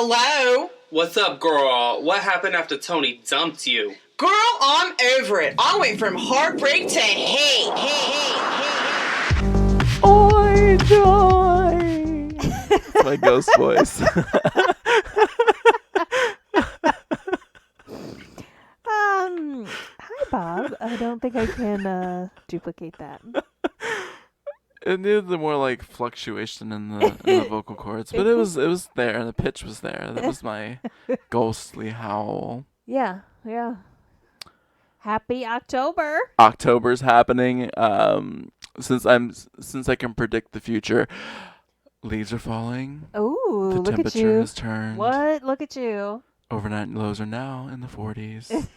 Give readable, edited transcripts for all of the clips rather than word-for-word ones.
Hello? What's up, girl? What happened after Tony dumped you? Girl, I'm over it. I went from heartbreak to hate. Oi, joy! It's my ghost voice. Hi, Bob. I don't think I can duplicate that. It needed the more like fluctuation in the vocal cords, but it was there. The pitch was there. That was my ghostly howl. Yeah. Happy October. October's happening. Since I can predict the future, leaves are falling. Ooh, The look at temperature you. has turned. What? Look at you. Overnight lows are now in the 40s.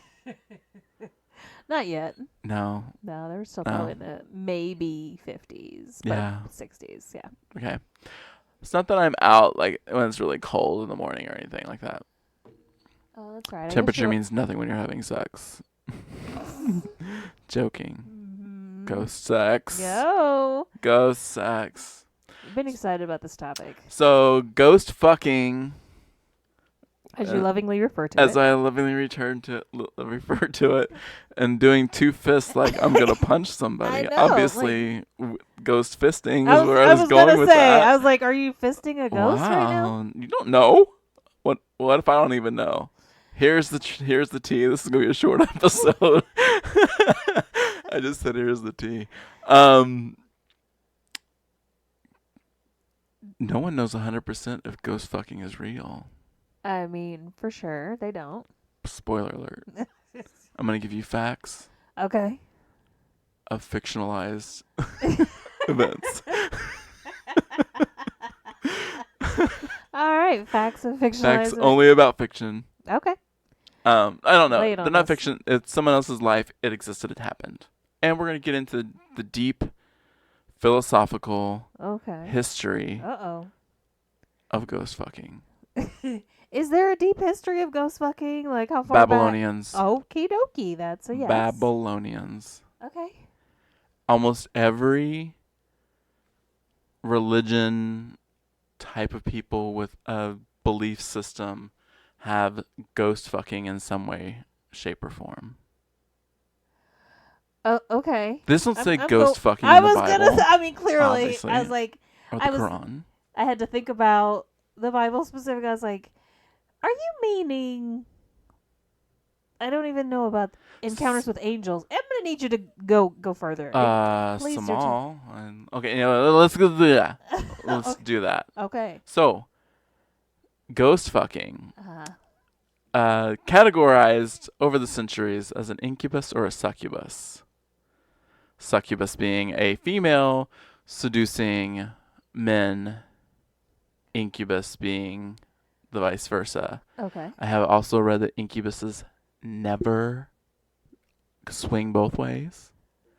Not yet. No. No, they're still No. probably in the maybe 50s, but Yeah. 60s, yeah. Okay. It's not that I'm out like when it's really cold in the morning or anything like that. Oh, that's right. Temperature means nothing when you're having sex. Joking. Mm-hmm. Ghost sex. Yo. Ghost sex. I've been excited about this topic. So, ghost fucking. As you lovingly refer to it. As I lovingly refer to it, and doing two fists like I'm gonna punch somebody. I know, Obviously, ghost fisting is where I was going gonna with say, that. I was like, are you fisting a ghost right now? Wow, you don't know? What if I don't even know? Here's the tea. This is gonna be a short episode. I just said here's the tea. No one knows 100% if ghost fucking is real. I mean, for sure, they don't. Spoiler alert. I'm going to give you facts Okay. of fictionalized events. All right, facts of fictionalized. Facts only about fiction. Okay. I don't know. Lay it They're on not us. fiction. It's someone else's life. It existed. It happened. And we're going to get into the deep philosophical Okay. history Uh-oh. of ghost fucking. Is there a deep history of ghost fucking? Like how far Babylonians. back? Okie dokie. That's a yes. Babylonians. Okay. Almost every religion type of people with a belief system have ghost fucking in some way, shape, or form. Oh, okay. This don't say I'm ghost fucking I in the was Bible. gonna say, I mean, clearly, obviously, I was like, or the Quran. I had to think about the Bible specifically. I was like, are you meaning? I don't even know about encounters with angels. I'm gonna need you to go further. Please do Small. Okay, let's go do that. Let's do that. Okay. So, ghost fucking, Uh-huh. categorized over the centuries as an incubus or a succubus. Succubus being a female seducing men, incubus being the vice versa. Okay. I have also read that incubuses never swing both ways.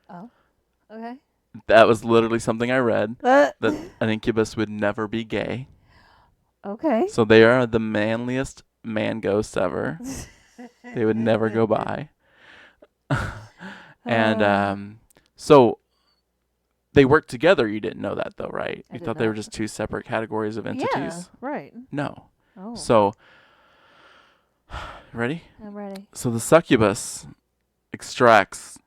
Oh. Okay. That was literally something I read, that Uh, an incubus would never be gay. okay. So they are the manliest man ghosts ever. They would never go by. And so they work together. You didn't know that though, right? I You did thought they were not. just two separate categories of entities. Yeah. Right. No. Oh. So, ready? I'm ready. So the succubus extracts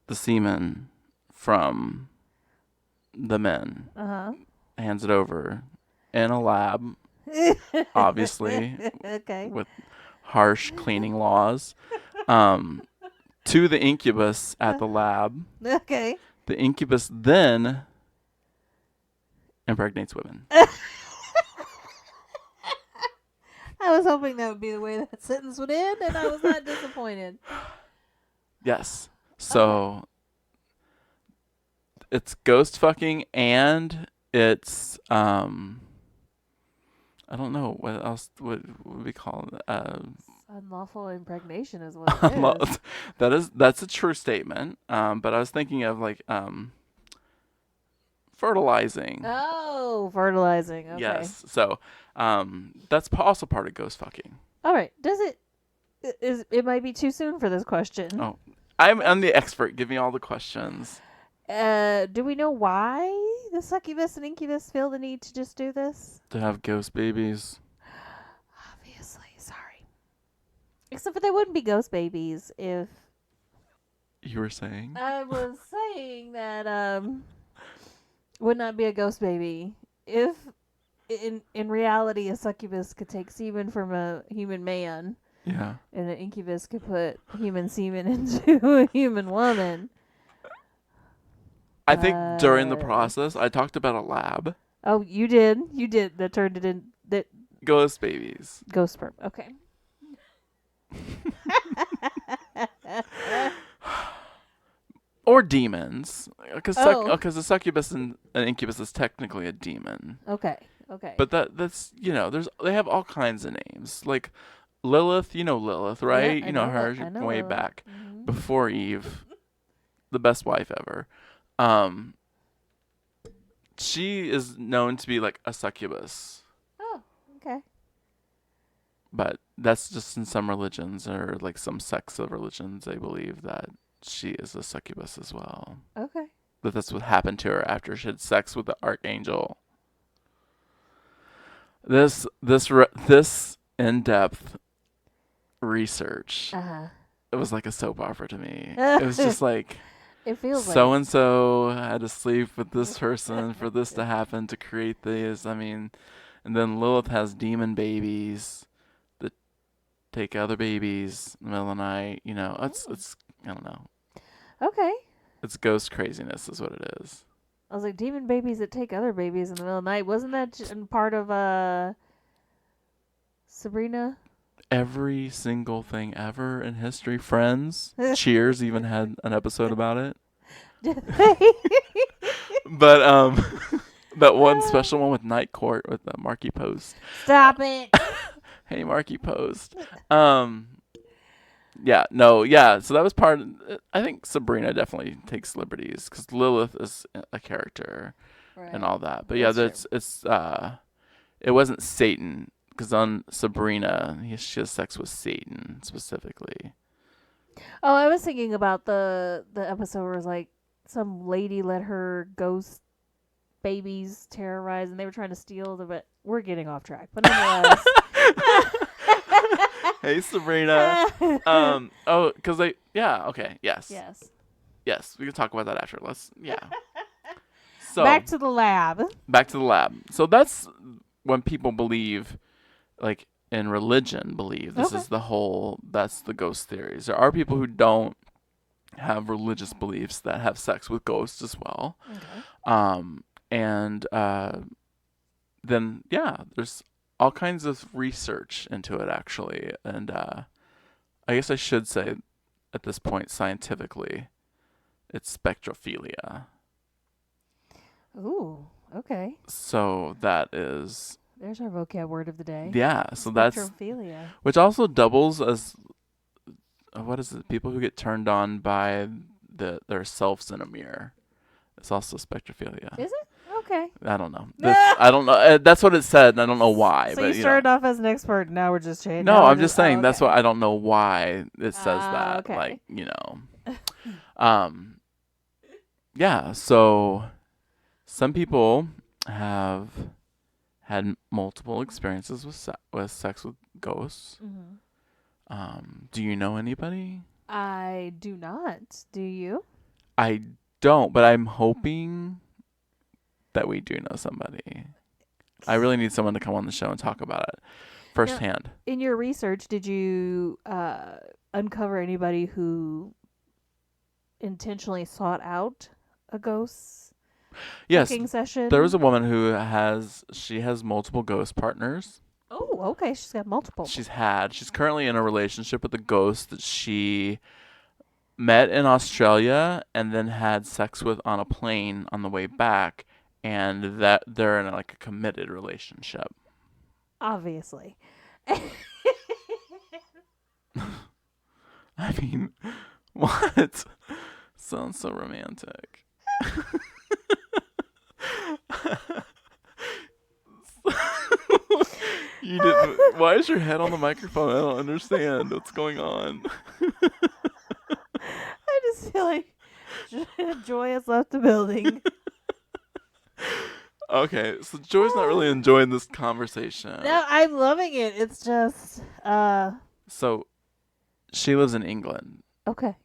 the semen from the men, hands it over in a lab, obviously, Okay. with harsh cleaning laws, to the incubus at the lab. Okay. The incubus then impregnates women. I was hoping that would be the way that sentence would end, and I was not disappointed. Yes. So it's ghost fucking, and it's I don't know what else would we call it. Unlawful impregnation is what it is. That's a true statement. But I was thinking of like fertilizing. Oh, fertilizing. Okay. Yes. So that's also part of ghost fucking. All right. Does it? It might be too soon for this question. Oh, I'm the expert. Give me all the questions. Do we know why the succubus and incubus feel the need to just do this? To have ghost babies. Except for they wouldn't be ghost babies if You were saying? I was saying that would not be a ghost baby if in reality a succubus could take semen from a human man Yeah. and an incubus could put human semen into a human woman. I think during the process, I talked about a lab. Oh, you did. You did. That turned it in. That Ghost babies. ghost sperm. Okay. Or demons. Because Oh. a succubus and an incubus is technically a demon. Okay. Okay. But that's, they have all kinds of names. Like Lilith, you know Lilith, right? Yeah, you know her I know way Lilith. back Mhm. before Eve. The best wife ever. She is known to be like a succubus. Oh, okay. But that's just in some religions or like some sects of religions, they believe that she is a succubus as well. Okay. That that's what happened to her after she had sex with the archangel. This in-depth research, Uh-huh. it was like a soap opera to me. It was just like It feels so like and so had to sleep with this person for this to happen to create this. I mean, and then Lilith has demon babies that take other babies in the middle of the night. It's I don't know. Okay. It's ghost craziness is what it is. I was like, demon babies that take other babies in the middle of the night. Wasn't that part of Sabrina? Every single thing ever in history. Friends, Cheers even had an episode about it. Did they? But that one special one with Night Court with Marky Post. Stop it. Hey, Marky Post. Yeah, no, yeah. So that was part of, I think Sabrina definitely takes liberties because Lilith is a character and all that. But yeah, it wasn't Satan because on Sabrina, she has sex with Satan specifically. Oh, I was thinking about the episode where it was like some lady let her ghost babies terrorize and they were trying to steal the. But we're getting off track. But nonetheless. Hey, Sabrina. Because okay, yes. Yes, we can talk about that after. So back to the lab. So that's when people believe, like in religion, believe is that's the ghost theories. There are people who don't have religious beliefs that have sex with ghosts as well. Okay. And then there's all kinds of research into it actually, and I guess I should say at this point scientifically, it's spectrophilia. Ooh, okay. So that is. There's our vocab word of the day. Yeah, so that's spectrophilia, which also doubles as what is it? People who get turned on by their selves in a mirror. It's also spectrophilia. Is it? Okay. I don't know. I don't know. That's what it said, and I don't know why. So but you started off as an expert, and now we're just changing. No, I'm just saying that's what I don't know why it says that. Okay. Like, yeah. So some people have had multiple experiences with sex with ghosts. Mm-hmm. Do you know anybody? I do not. Do you? I don't, but I'm hoping that we do know somebody. I really need someone to come on the show and talk about it firsthand. Now, in your research, did you uncover anybody who intentionally sought out a ghost fucking session? There was a woman who has multiple ghost partners. Oh, okay. She's got multiple. She's currently in a relationship with a ghost that she met in Australia and then had sex with on a plane on the way back, and that they're in like a committed relationship. Obviously. I mean, what? Sounds so romantic. You didn't. Why is your head on the microphone? I don't understand what's going on. I just feel like Joy has left the building. Okay, so Joy's not really enjoying this conversation. No, I'm loving it. It's just So, She lives in England. Okay.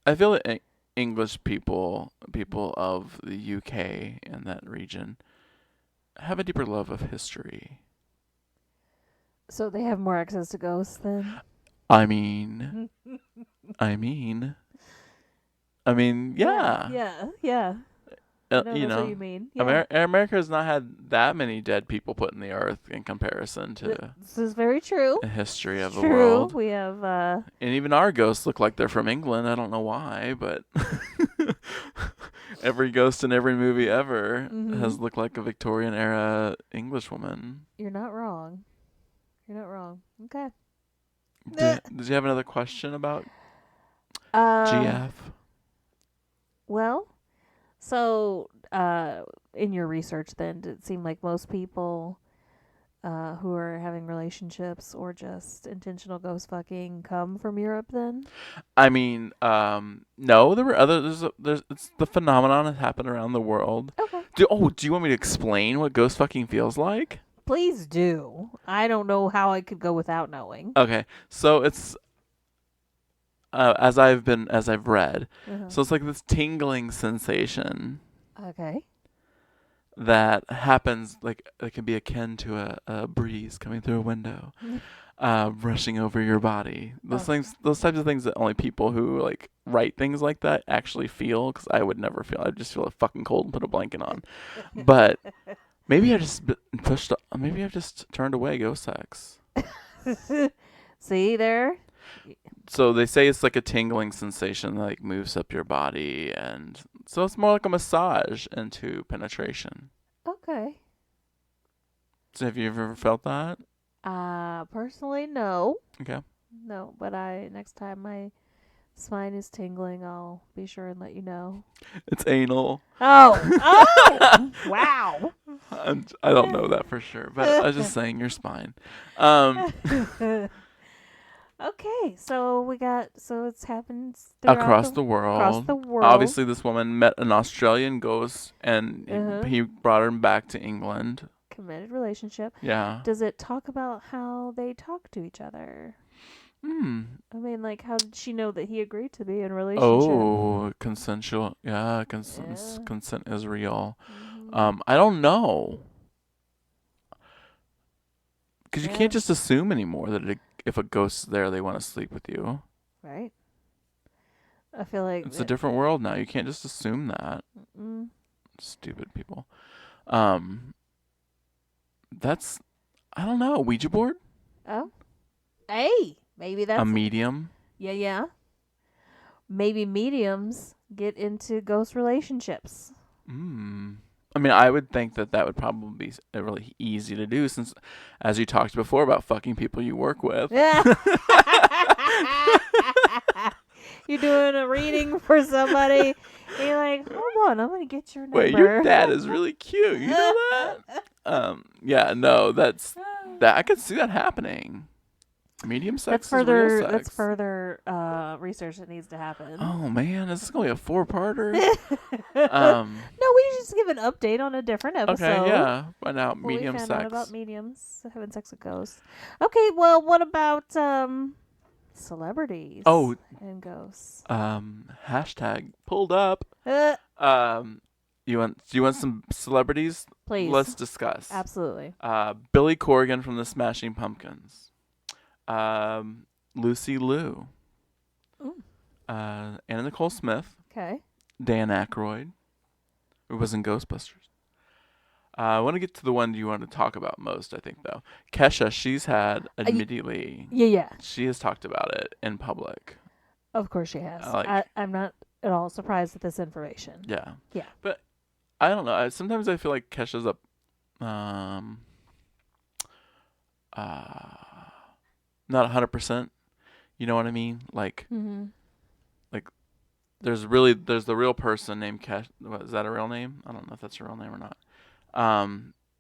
I feel that English people of the UK and that region, have a deeper love of history. So they have more access to ghosts then? I mean, yeah. Yeah. I know, You that's what know, you mean. Yeah. America has not had that many dead people put in the earth in comparison to This is very true. the history of the True. world. We have And even our ghosts look like they're from England. I don't know why, but every ghost in every movie ever has looked like a Victorian era English woman. You're not wrong. Okay. Did you have another question about GF? Well, so in your research then, did it seem like most people who are having relationships or just intentional ghost fucking come from Europe then? I mean, no, there were other. It's the phenomenon that happened around the world. Okay. Do you want me to explain what ghost fucking feels like? Please do. I don't know how I could go without knowing. Okay, so it's as I've read, so it's like this tingling sensation Okay. that happens, like it can be akin to a breeze coming through a window, brushing over your body. Those types of things that only people who like write things like that actually feel. Because I would never feel. I'd just feel fucking cold and put a blanket on. But maybe I just pushed. Maybe I've just turned away ghost sex. See there? So they say it's like a tingling sensation that like moves up your body, and so it's more like a massage into penetration. Okay. So have you ever felt that? Personally, no. Okay. No, but next time my spine is tingling, I'll be sure and let you know. It's anal. Oh! Wow. I don't know that for sure, but I was just saying your spine. Okay, so it's happened Across the world. Across the world. Obviously, this woman met an Australian ghost, and he brought her back to England. Committed relationship. Yeah. Does it talk about how they talk to each other? I mean, like, how did she know that he agreed to be in a relationship? Oh, consensual. Yeah, consent is real. I don't know. Because you can't just assume anymore that if a ghost's there, they want to sleep with you. Right. I feel like it's a different world now. You can't just assume that. Stupid people. That's, I don't know, Ouija board? Oh. Hey, maybe that's a medium. Yeah. Maybe mediums get into ghost relationships. I mean, I would think that would probably be really easy to do since, as you talked before about fucking people you work with. You're doing a reading for somebody. And you're like, hold on, I'm going to get your number. Wait, your dad is really cute. You know that? Yeah, no, that I could see that happeing. Medium sex is real sex. That's further research that needs to happen. Oh, man, is this going to be a 4-parter? No, we just give an update on a different episode. Okay, yeah. Find out medium sex. sex. Out about mediums having sex with ghosts. Okay, well, what about celebrities? Oh, and ghosts. Hashtag pulled up. Do you want some celebrities? Please. Let's discuss. Absolutely. Billy Corgan from the Smashing Pumpkins. Lucy Liu. Anna Nicole Smith. Okay. Dan Aykroyd, who was in Ghostbusters. I want to get to the one you want to talk about most, I think, though. Kesha, she's had, admittedly... Yeah. She has talked about it in public. Of course she has. I'm not at all surprised at this information. Yeah. Yeah. But, I don't know. Sometimes I feel like Kesha's not 100%. You know what I mean? Like... There's the real person named Kesh. Is that a real name? I don't know if that's a real name or not.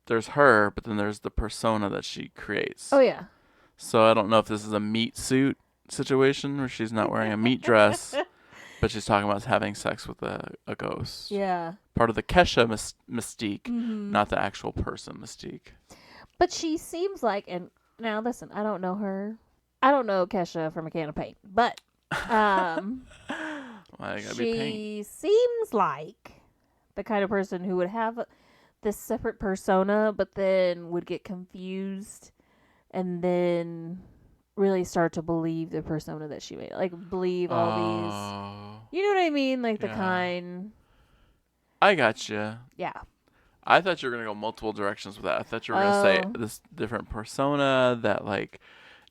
There's her, but then there's the persona that she creates. Oh, yeah. So I don't know if this is a meat suit situation where she's not wearing a meat dress, but she's talking about having sex with a ghost. Yeah. Part of the Kesha mystique, not the actual person mystique. But she seems like, and now listen, I don't know her. I don't know Kesha from a can of paint, but Why it gotta be paint? she seems like the kind of person who would have this separate persona, but then would get confused and then really start to believe the persona that she made. Like, believe all these. You know what I mean? Like, the Yeah. kind. I gotcha. Yeah. I thought you were going to go multiple directions with that. I thought you were going to say this different persona that, like,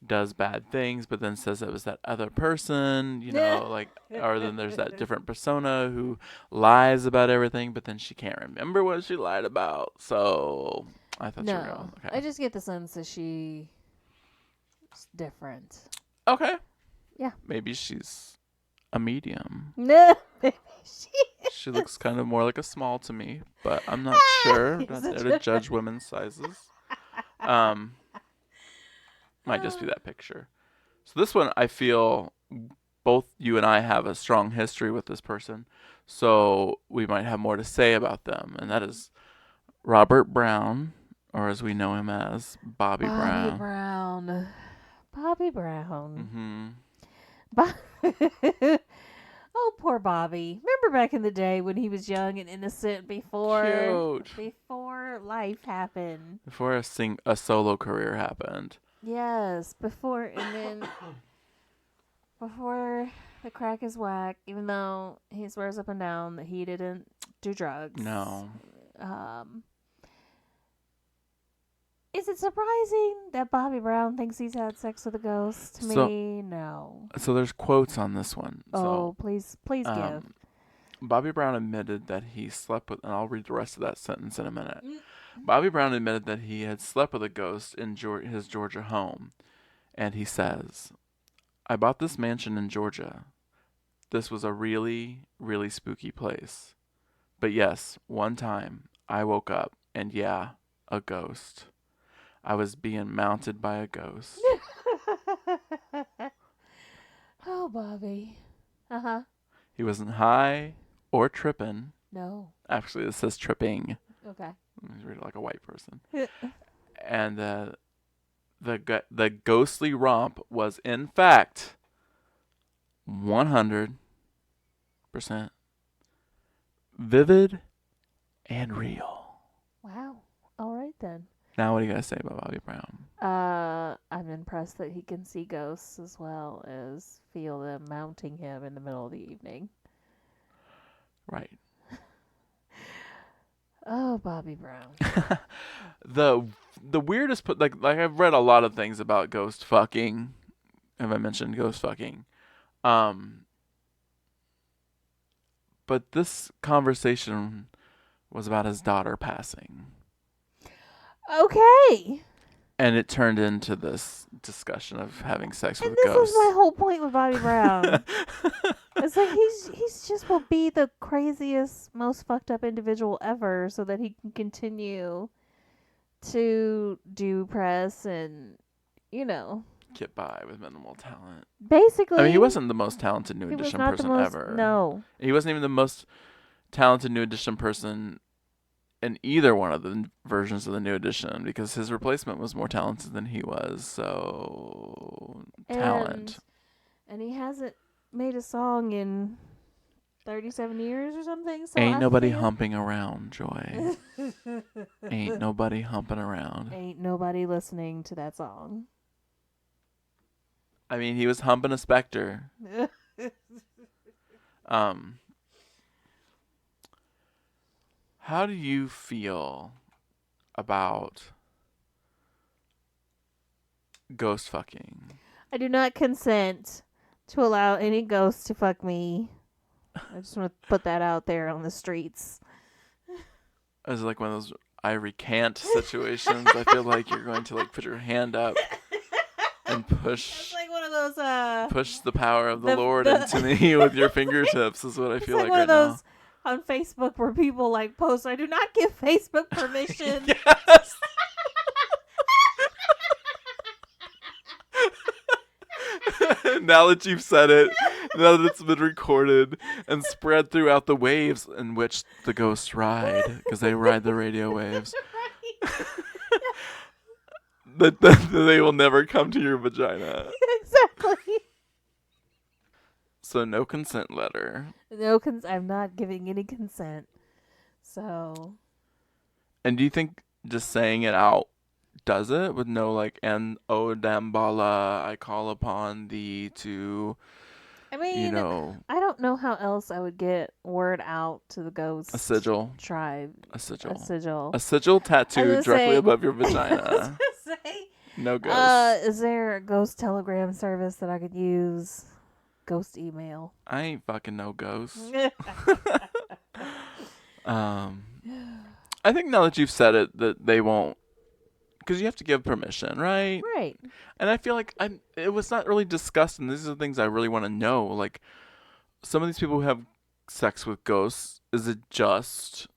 does bad things, but then says it was that other person, you know, like, or then there's that different persona who lies about everything, but then she can't remember what she lied about. So I thought you were No. going, okay. I just get the sense that she's different. Okay. Yeah. Maybe she's a medium. No. Maybe She looks kind of more like a small to me, but I'm not sure. I'm not there to judge women's sizes. Might just be that picture. So this one, I feel both you and I have a strong history with this person, so we might have more to say about them, and that is Robert Brown, or as we know him as Bobby Brown. Bobby Brown. Mm-hmm. Oh, poor Bobby. Remember back in the day when he was young and innocent before life happened. Before a solo career happened. Yes, before the crack is whack, even though he swears up and down that he didn't do drugs. No. Is it surprising that Bobby Brown thinks he's had sex with a ghost? To me, no. So there's quotes on this one. Oh, please give. Bobby Brown admitted that he slept with, and I'll read the rest of that sentence in a minute. Bobby Brown admitted that he had slept with a ghost in his Georgia home. And he says, I bought this mansion in Georgia. This was a really, really spooky place. But yes, one time I woke up and yeah, a ghost. I was being mounted by a ghost. Oh, Bobby. Uh-huh. He wasn't high or tripping. No. Actually, this says tripping. Okay. He's read it like a white person. And the ghostly romp was, in fact, 100% vivid and real. Wow. All right, then. Now, what do you guys say about Bobby Brown? I'm impressed that he can see ghosts as well as feel them mounting him in the middle of the evening. Right. Oh, Bobby Brown. The weirdest, like I've read a lot of things about ghost fucking. Have I mentioned ghost fucking? But this conversation was about his daughter passing. Okay. And it turned into this discussion of having sex with This ghosts. is my whole point with Bobby Brown. It's like he's just will be the craziest, most fucked up individual ever, so that he can continue to do press and, get by with minimal talent. Basically, I mean, he wasn't the most talented New Edition person ever. No. He wasn't even the most talented New Edition person in either one of the versions of the New Edition, because his replacement was more talented than he was. So talent. And he hasn't made a song in 37 years or something. So Ain't nobody humping around, Joy. Ain't nobody humping around. Ain't nobody listening to that song. I mean, he was humping a specter. How do you feel about ghost fucking? I do not consent to allow any ghost to fuck me. I just want to put that out there on the streets. Is it like one of those I recant situations? I feel like you're going to put your hand up and push. It's like one of those push the power of the Lord into me with your fingertips is what I feel like one right of those now. On Facebook where people post, I do not give Facebook permission. Yes. Now that you've said it, now that it's been recorded and spread throughout the waves in which the ghosts ride, because they ride the radio waves, that they will never come to your vagina. So no consent letter. No, I'm not giving any consent. So. And do you think just saying it out does it with no like, and oh Dambala, I call upon thee to, I mean, I don't know how else I would get word out to the ghost a sigil. tribe. A sigil. A sigil. A sigil tattooed directly above your I was vagina. gonna say, No ghost. is there a ghost telegram service that I could use? Ghost email. I ain't fucking no ghost. I think now that you've said it, that they won't, because you have to give permission, right? Right. And I feel like it was not really discussed, and these are the things I really want to know. Like, some of these people who have sex with ghosts, is it just,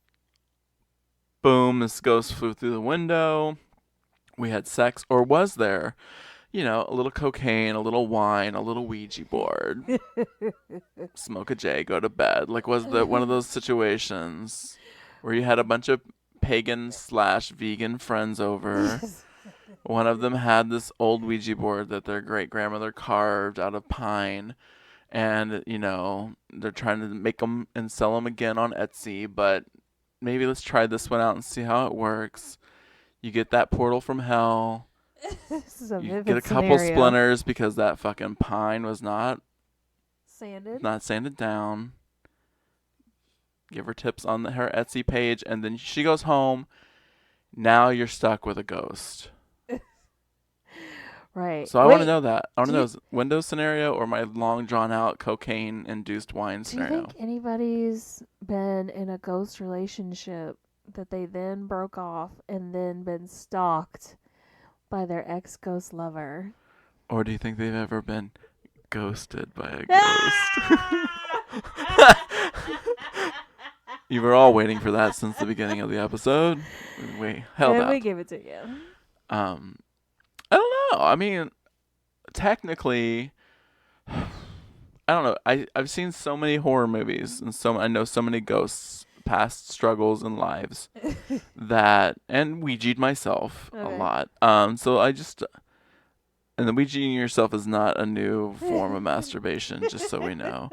boom, this ghost flew through the window, we had sex, or was there, a little cocaine, a little wine, a little Ouija board, smoke a J, go to bed? Like, was that one of those situations where you had a bunch of pagan/vegan friends over? One of them had this old Ouija board that their great grandmother carved out of pine, and they're trying to make them and sell them again on Etsy, but maybe let's try this one out and see how it works. You get that portal from hell. This is a You vivid get a couple scenario. splinters because that fucking pine was not sanded down. Give her tips on her Etsy page, and then she goes home. Now you're stuck with a ghost. Right. So I want to know that. I want to know, is it Windows scenario or my long drawn out cocaine induced wine scenario? Do you think anybody's been in a ghost relationship that they then broke off and then been stalked by their ex ghost lover? Or do you think they've ever been ghosted by a ghost? You were all waiting for that since the beginning of the episode. We held out. We gave it to you. I don't know. I mean, technically, I don't know. I've seen so many horror movies, and I know so many ghosts, past struggles and lives, and Ouija'd myself a lot. So and the Ouijaing yourself is not a new form of masturbation, just so we know.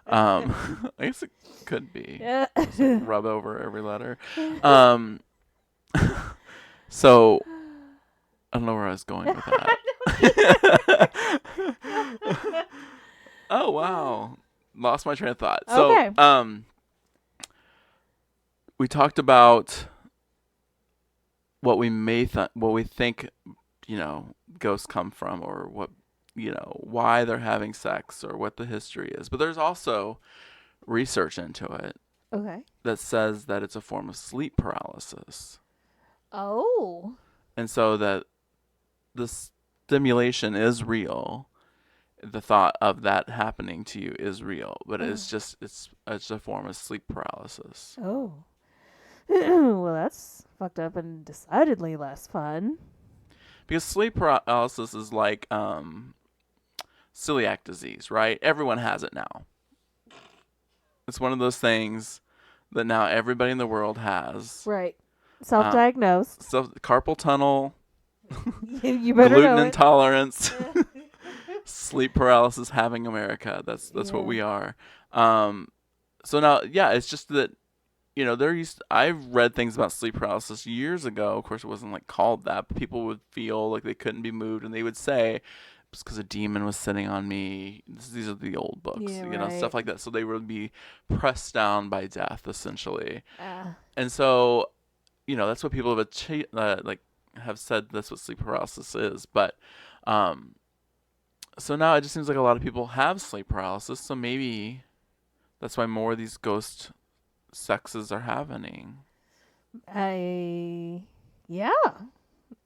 I guess it could be. Just like rub over every letter. So I don't know where I was going with that. Oh wow, lost my train of thought. Okay. So we talked about what we think, ghosts come from, or what, why they're having sex, or what the history is. But there's also research into it. Okay. That says that it's a form of sleep paralysis. Oh. And so that the stimulation is real. The thought of that happening to you is real, but it's a form of sleep paralysis. Oh. Well, that's fucked up and decidedly less fun. Because sleep paralysis is like celiac disease, right? Everyone has it now. It's one of those things that now everybody in the world has. Right. Self-diagnosed. Carpal tunnel. You better gluten know intolerance. Sleep paralysis having America. That's what we are. So now, it's just that, I've read things about sleep paralysis years ago. Of course, it wasn't like called that, but people would feel like they couldn't be moved, and they would say, it's because a demon was sitting on me. These are the old books, stuff like that. So they would be pressed down by death, essentially. And so, that's what people have said. That's what sleep paralysis is. But so now it just seems like a lot of people have sleep paralysis. So maybe that's why more of these ghost sexes are happening. I get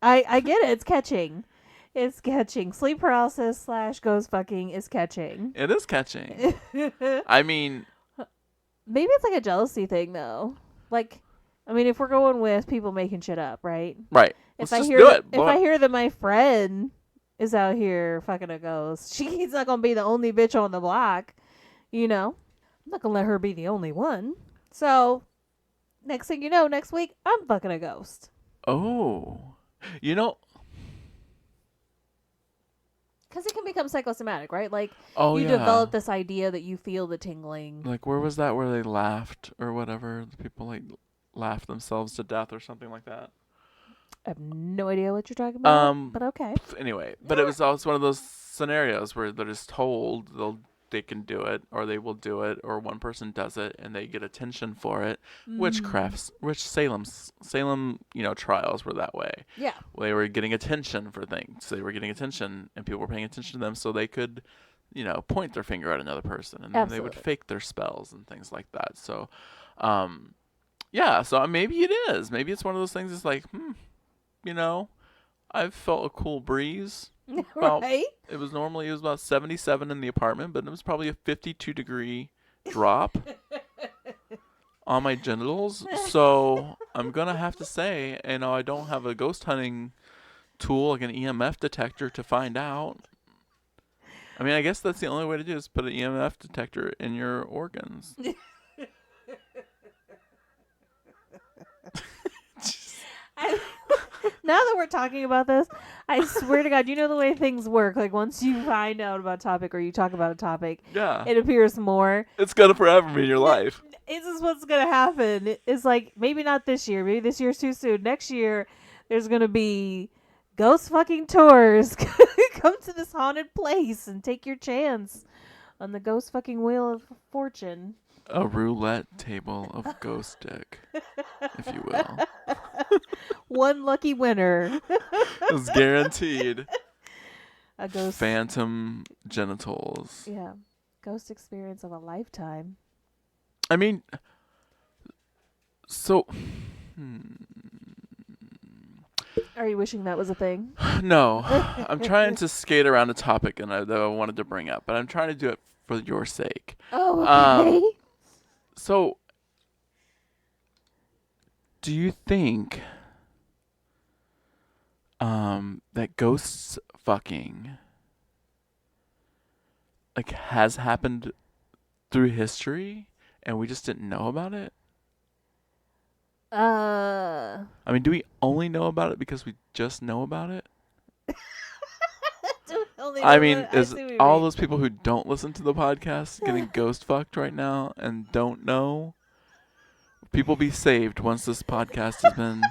it. It's catching. It's catching. Sleep paralysis / ghost fucking is catching. It is catching. I mean, maybe it's like a jealousy thing, though. Like, I mean, if we're going with people making shit up, right? Right. If Let's I hear that my friend is out here fucking a ghost, she's not gonna be the only bitch on the block. I'm not gonna let her be the only one. So, next thing you know, next week I'm fucking a ghost. Oh, Because it can become psychosomatic, right? Like, Oh, you yeah. develop this idea that you feel the tingling. Like, where was that where they laughed or whatever? The people, like, laughed themselves to death or something like that. I have no idea what you're talking about, but okay. Anyway, but it was also one of those scenarios where they're just told they can do it, or they will do it, or one person does it and they get attention for it. Witchcrafts, Salem, trials were that way. Yeah. They were getting attention for things. They were getting attention, and people were paying attention to them, so they could, point their finger at another person, and then they would fake their spells and things like that. So, yeah. So maybe it is. Maybe it's one of those things. It's like, I've felt a cool breeze. Right? It was about 77 in the apartment, but it was probably a 52-degree drop on my genitals. So I'm going to have to say, I don't have a ghost hunting tool like an EMF detector to find out. I mean, I guess that's the only way to do it, is put an EMF detector in your organs. Now that we're talking about this, I swear to God, you know the way things work. Like, once you find out about a topic or you talk about a topic, Yeah, it appears more. It's going to forever be in your life. This is what's going to happen. It's like, maybe not this year. Maybe this year's too soon. Next year, there's going to be ghost fucking tours. Come to this haunted place and take your chance on the ghost fucking wheel of fortune. A roulette table of ghost dick, if you will. One lucky winner. It's guaranteed. A ghost. Phantom genitals. Yeah. Ghost experience of a lifetime. I mean, so... Are you wishing that was a thing? No. I'm trying to skate around a topic that I wanted to bring up, but I'm trying to do it for your sake. Oh, okay. So, do you think that ghosts fucking has happened through history and we just didn't know about it? I mean, do we only know about it because we just know about it? I mean, is all those people who don't listen to the podcast getting ghost fucked right now and don't know? People be saved once this podcast has been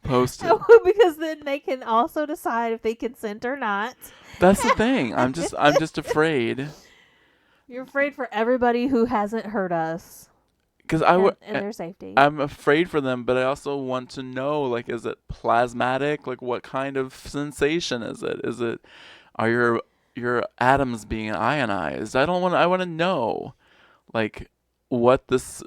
posted. Because then they can also decide if they consent or not. That's the thing. I'm just afraid. You're afraid for everybody who hasn't heard us. Because and their safety. I'm afraid for them, but I also want to know, is it plasmatic? What kind of sensation is it? Are your atoms being ionized? I want to know, what this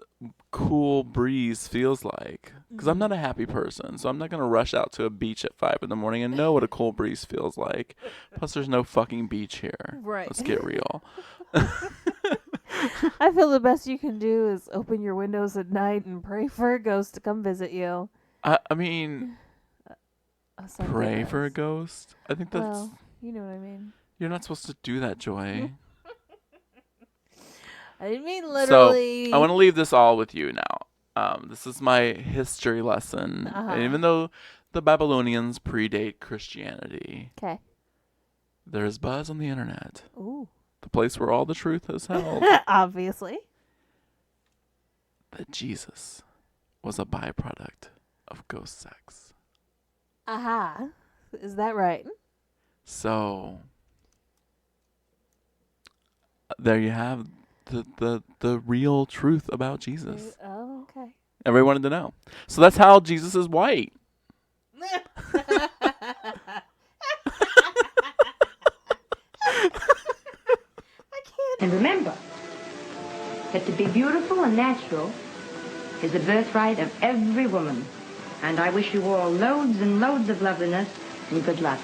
cool breeze feels like. Because I'm not a happy person, so I'm not going to rush out to a beach at 5 a.m. and know what a cool breeze feels like. Plus, there's no fucking beach here. Right. Let's get real. I feel the best you can do is open your windows at night and pray for a ghost to come visit you. I mean, pray for a ghost? I think that's... Well, you know what I mean. You're not supposed to do that, Joy. I didn't mean literally. So, I want to leave this all with you now. This is my history lesson. And even though the Babylonians predate Christianity, okay, there's buzz on the internet. Ooh. The place where all the truth is held. Obviously. That Jesus was a byproduct of ghost sex. Aha. Is that right? So, there you have the real truth about Jesus. Oh, okay. Everybody wanted to know. So that's how Jesus is white. And remember that to be beautiful and natural is the birthright of every woman. And I wish you all loads and loads of loveliness and good luck.